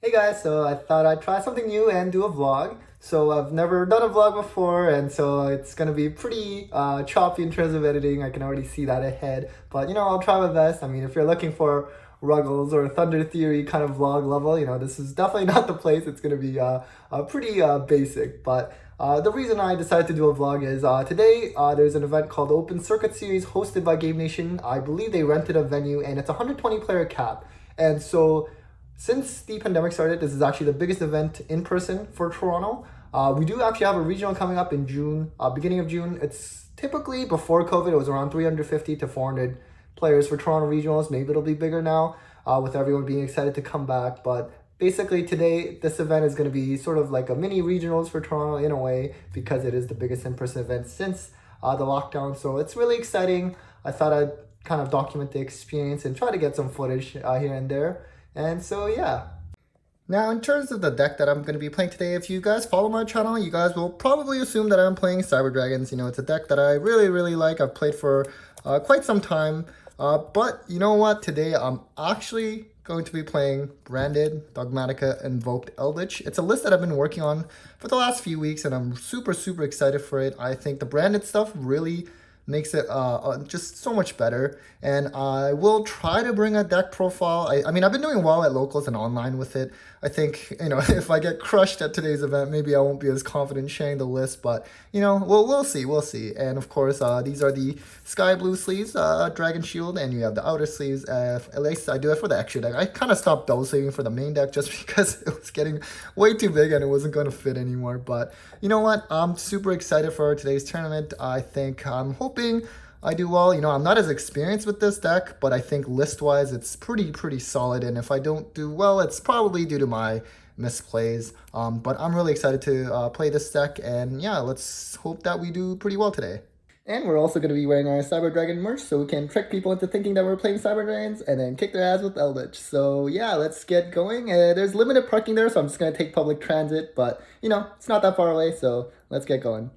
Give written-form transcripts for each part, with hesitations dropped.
Hey guys, so I thought I'd try something new and do a vlog. So I've never done a vlog before, and so it's gonna be pretty choppy in terms of editing. I can already see that ahead, but I'll try my best. I mean, if you're looking for Ruggles or Thunder Theory kind of vlog level, this is definitely not the place. It's gonna be pretty basic, but the reason I decided to do a vlog is today there's an event called the Open Circuit Series hosted by Game Nation. I believe they rented a venue, and it's a 120 player cap, and so since the pandemic started, this is actually the biggest event in person for Toronto. We do actually have a regional coming up in June, beginning of June. It's typically before COVID, it was around 350 to 400 players for Toronto regionals. Maybe it'll be bigger now with everyone being excited to come back. But basically, today, this event is going to be sort of like a mini regionals for Toronto in a way because it is the biggest in person event since the lockdown. So it's really exciting. I thought I'd kind of document the experience and try to get some footage here and there. And so, yeah. Now, in terms of the deck that I'm going to be playing today, if you guys follow my channel, you guys will probably assume that I'm playing Cyber Dragons. It's a deck that I really, really like. I've played for quite some time. But you know what? Today, I'm actually going to be playing Branded, Dogmatika, Invoked Eldritch. It's a list that I've been working on for the last few weeks, and I'm super, super excited for it. I think the Branded stuff really makes it just so much better, and I will try to bring a deck profile. I mean, I've been doing well at locals and online with it. I think if I get crushed at today's event, maybe I won't be as confident sharing the list, but we'll see. And of course, these are the sky blue sleeves, Dragon Shield, and you have the outer sleeves. At least I do it for the extra deck. I kind of stopped double saving for the main deck just because it was getting way too big and it wasn't going to fit anymore. But you know what? I'm super excited for today's tournament. I'm hoping I do well. I'm not as experienced with this deck, but I think list-wise it's pretty solid. And if I don't do well, it's probably due to my misplays. But I'm really excited to play this deck, and yeah, let's hope that we do pretty well today. And we're also going to be wearing our Cyber Dragon merch so we can trick people into thinking that we're playing Cyber Dragons and then kick their ass with Eldritch. So yeah, let's get going. There's limited parking there, so I'm just going to take public transit, but it's not that far away, so let's get going.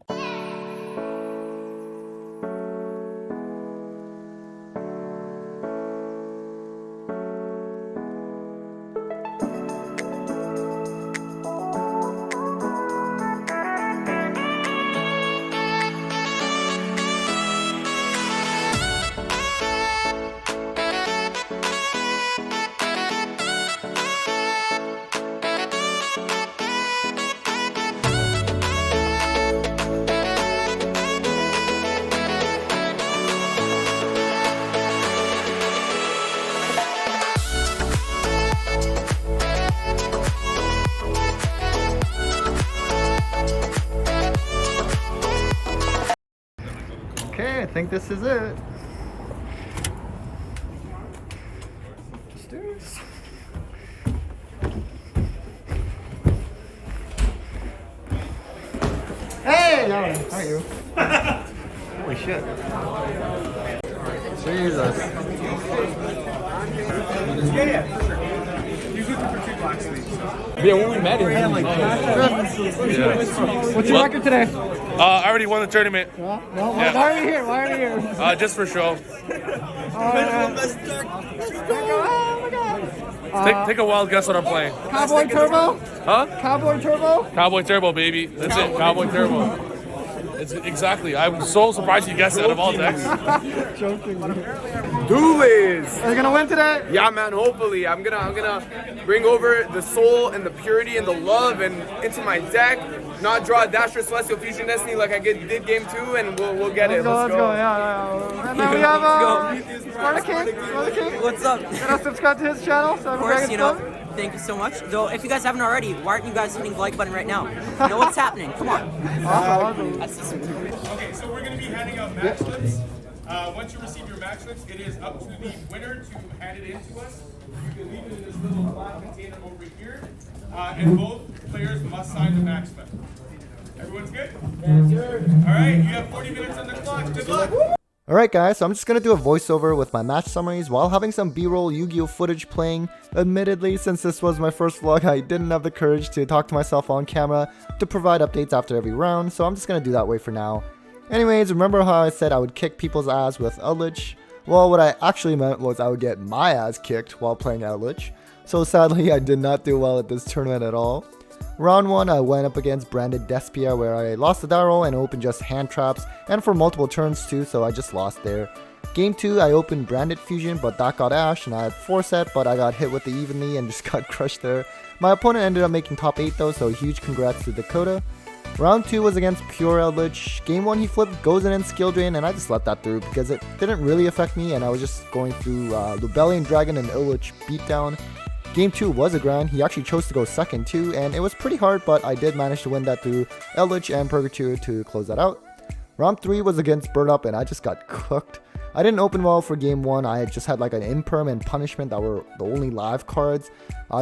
Okay, I think this is it. Stairs. Hey, how are you? Holy shit. Jesus. Yeah, when we met him, What's your record today? I already won the tournament. Well, why are you here? Why are you here? Just for show. Take a wild guess what I'm playing. Cowboy Turbo? Huh? Cowboy Turbo? Cowboy Turbo, baby. That's it. Cowboy Turbo. It's exactly. I'm so surprised you guessed it out of all decks. Joking. Duelies! Are you gonna win today? Yeah, man. Hopefully, I'm gonna bring over the soul and the purity and the love and into my deck. Not draw a Dasher Celestial Fusion Destiny like I did game 2, and we'll get it. Let's go. Yeah. And then we have Sparta King. What's up? Gonna subscribe to his channel. Of course, thank you so much. Though, if you guys haven't already, why aren't you guys hitting the like button right now? You know what's happening? Come on. Okay, so we're going to be handing out match slips. Once you receive your match slips, it is up to the winner to hand it in to us. You can leave it in this little black container over here. And both players must sign the match slip. Everyone's good? Yes, sir. All right, you have 40 minutes on the clock. Good luck. Alright guys, so I'm just going to do a voiceover with my match summaries while having some B-roll Yu-Gi-Oh footage playing. Admittedly, since this was my first vlog, I didn't have the courage to talk to myself on camera to provide updates after every round, so I'm just going to do that way for now. Anyways, remember how I said I would kick people's ass with Eldritch? Well, what I actually meant was I would get my ass kicked while playing Eldritch. So sadly, I did not do well at this tournament at all. Round 1, I went up against Branded Despia, where I lost the die roll and opened just hand traps, and for multiple turns too, so I just lost there. Game 2, I opened Branded Fusion, but that got Ash, and I had 4 set, but I got hit with the evenly and just got crushed there. My opponent ended up making top 8 though, so huge congrats to Dakota. Round 2 was against Pure Eldritch. Game 1 he flipped Gozen and Skill Drain, and I just let that through because it didn't really affect me, and I was just going through Lubellion Dragon and Eldritch Beatdown. Game 2 was a grind. He actually chose to go second too, and it was pretty hard, but I did manage to win that through Eldritch and Purgature to close that out. Round 3 was against Burn Up, and I just got cooked. I didn't open well for game 1. I just had like an Imperm and Punishment that were the only live cards.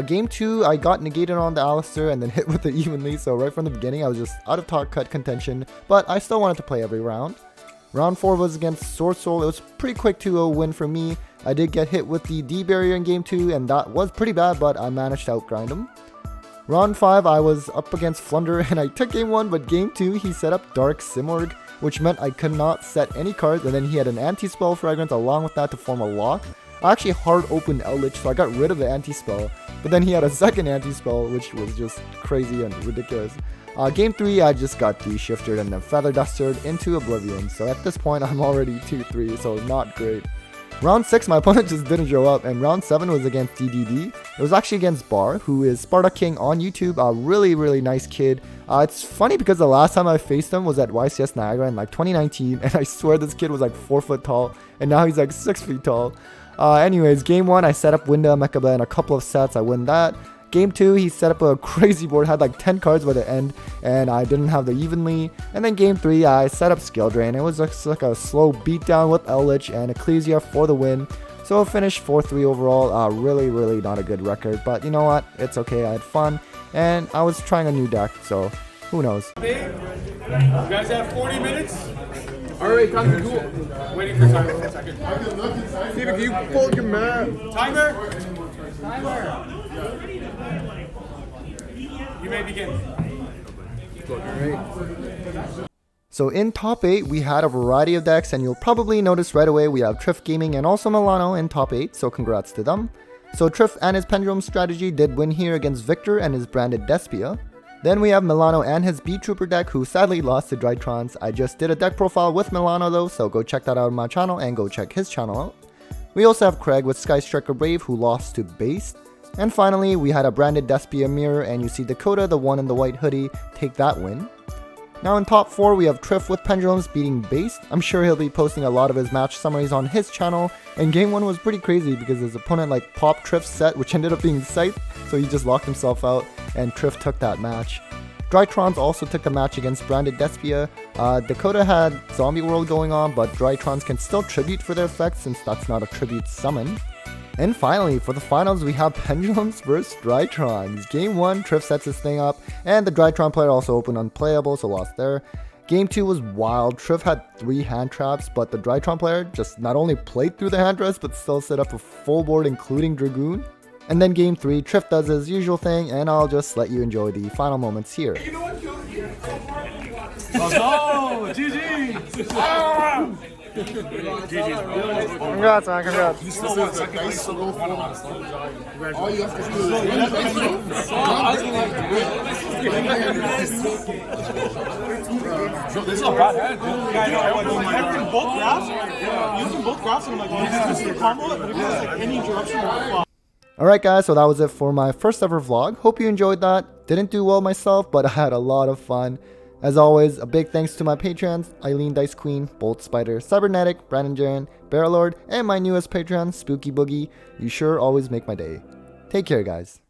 Game 2, I got negated on the Alistair and then hit with it evenly, so right from the beginning I was just out of top cut contention, but I still wanted to play every round. Round 4 was against Sword Soul. It was pretty quick 2-0 win for me. I did get hit with the D barrier in game 2, and that was pretty bad, but I managed to outgrind him. Round 5, I was up against Flunder, and I took game 1, but game 2, he set up Dark Simorg, which meant I could not set any cards, and then he had an anti-spell fragrance along with that to form a lock. I actually hard opened Eldritch, so I got rid of the anti-spell, but then he had a second anti-spell, which was just crazy and ridiculous. Game 3, I just got D-shifted and then Feather Dusted into Oblivion, so at this point I'm already 2-3, so not great. Round 6, my opponent just didn't show up, and round 7 was against DDD. It was actually against Bar, who is Sparta King on YouTube, a really nice kid. It's funny because the last time I faced him was at YCS Niagara in like 2019, and I swear this kid was like 4 foot tall, and now he's like 6 feet tall. Anyways, game 1, I set up Winda, Mechaba, and a couple of sets, I win that. Game 2, he set up a crazy board, had like 10 cards by the end, and I didn't have the evenly. And then game 3, I set up Skill Drain. It was just like a slow beatdown with Eldritch and Ecclesia for the win. So I finished 4-3 overall. Really not a good record, but you know what? It's okay, I had fun, and I was trying a new deck, so who knows. You guys have 40 minutes. Alright, time to cool. Waiting for timer for a second. Steven, can you pull your map? Timer. You may begin. So in top 8, we had a variety of decks, and you'll probably notice right away we have Triff Gaming and also Milano in top 8, so congrats to them. So Triff and his Pendulum strategy did win here against Victor and his Branded Despia. Then we have Milano and his Beat Trooper deck, who sadly lost to Drytrons. I just did a deck profile with Milano though, so go check that out on my channel and go check his channel out. We also have Craig with Sky Striker Brave, who lost to Based. And finally, we had a Branded Despia mirror, and you see Dakota, the one in the white hoodie, take that win. Now in top 4, we have Triff with Pendulums beating Based. I'm sure he'll be posting a lot of his match summaries on his channel, and game 1 was pretty crazy because his opponent like popped Triff's set, which ended up being Scythe, so he just locked himself out, and Triff took that match. Drytrons also took the match against Branded Despia. Dakota had Zombie World going on, but Drytrons can still tribute for their effects since that's not a tribute summon. And finally, for the finals, we have Pendulums vs Drytrons. Game 1, Triff sets his thing up, and the Drytron player also opened unplayable, so lost there. Game 2 was wild. Triff had 3 hand traps, but the Drytron player just not only played through the hand traps, but still set up a full board including Dragoon. And then game 3, Triff does his usual thing, and I'll just let you enjoy the final moments here. Let's go! GG! Congrats, man, congrats. This is a bad hand. Both graphs, using both graphs, and I'm like, this is a combo, but if there's like any interruption, Alright guys, so that was it for my first ever vlog. Hope you enjoyed that. Didn't do well myself, but I had a lot of fun. As always, a big thanks to my patrons, Eileen Dice Queen, Bolt Spider, Cybernetic, Brandon Jaren, Barrelord, and my newest patron, Spooky Boogie. You sure always make my day. Take care guys.